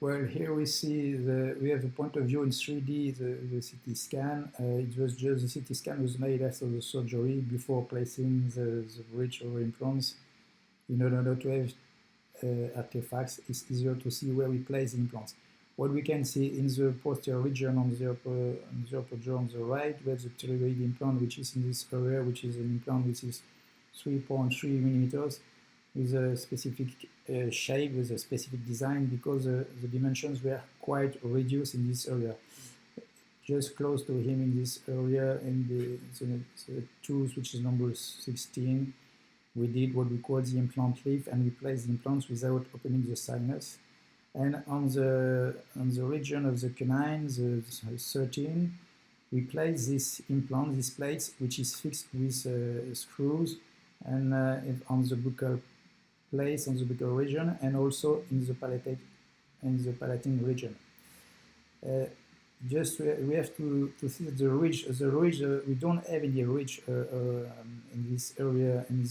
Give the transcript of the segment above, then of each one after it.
Well, here we have a point of view in 3D, the CT scan. It was just the CT scan was made after the surgery before placing the bridge over implants. In order to have artifacts, it's easier to see where we place the implants. What we can see in the posterior region on the upper jaw on the right, we have the pterygoid implant, which is in this area, which is an implant which is 3.3 millimeters with a specific shape, with a specific design, because the dimensions were quite reduced in this area. Just close to him in this area, in the tooth, which is number 16, we did what we call the implant lift, and we placed the implants without opening the sinus. And on the region of the canine, the 13, we place this implant, this plate, which is fixed with screws, and on the buccal place, on the buccal region, and also in the palatal region. Just we have to see the ridge. We don't have any ridge in this area, in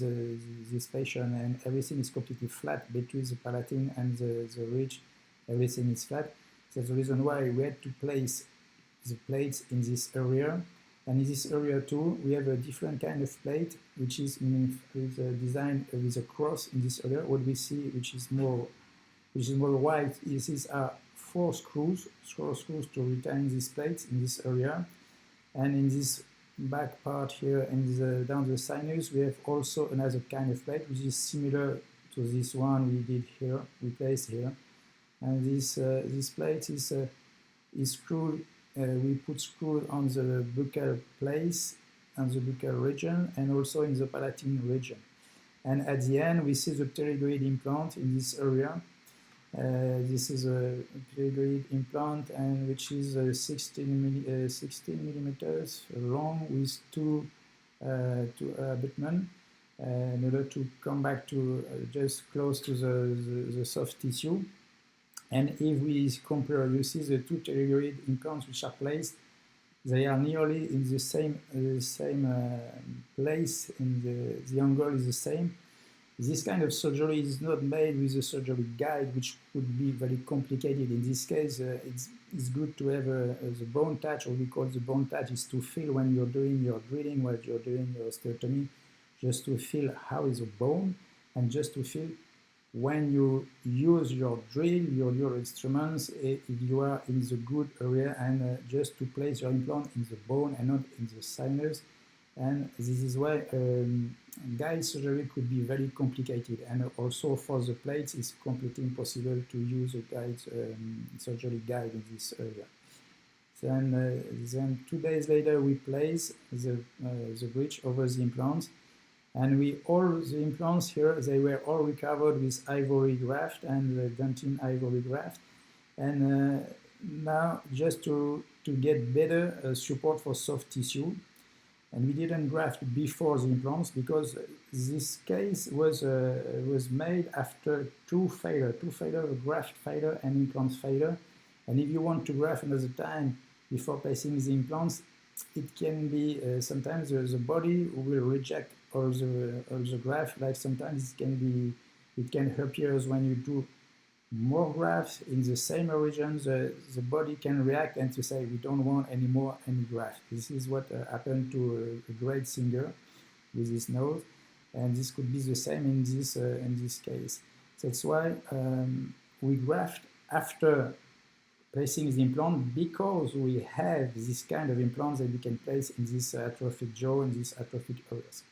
this patient, and everything is completely flat between the palatine and the ridge. Everything is flat. That's the reason why we had to place the plates in this area. And in this area too, we have a different kind of plate, which is designed with a cross in this area. What we see, which is more white, is these are four screws to retain these plates in this area. And in this back part here, and down the sinus, we have also another kind of plate, which is similar to this one we did here, we placed here. And this plate is screwed. We put screws on the buccal place, on the buccal region, and also in the palatine region. And at the end, we see the pterygoid implant in this area. This is a pterygoid implant, and which is 16 millimeters long with two abutments in order to come back to just close to the soft tissue. And if we compare, you see the two pterygoid implants which are placed, they are nearly in the same place, and the angle is the same. This kind of surgery is not made with a surgery guide, which would be very complicated. In this case, it's good to have the bone touch, or we call the bone touch, is to feel when you're doing your drilling, when you're doing your osteotomy, just to feel how is the bone, and just to feel when you use your drill, your instruments, if you are in the good area, and just to place your implant in the bone and not in the sinus. And this is why guide surgery could be very complicated, and also for the plates it's completely impossible to use a guide surgery guide in this area. Then 2 days later we place the bridge over the implants, and all the implants here, they were all recovered with ivory graft and dentin ivory graft. And now just to get better support for soft tissue. And we didn't graft before the implants because this case was made after two failure, graft failure and implant failure. And if you want to graft another time before placing the implants, it can be sometimes the body will reject all the graft. Like sometimes it can appear when you do more grafts in the same region, the body can react and to say we don't want any graft. This is what happened to a great singer with his nose, and this could be the same in this case. That's why we graft after placing the implant, because we have this kind of implants that we can place in this atrophic jaw, in these atrophic areas.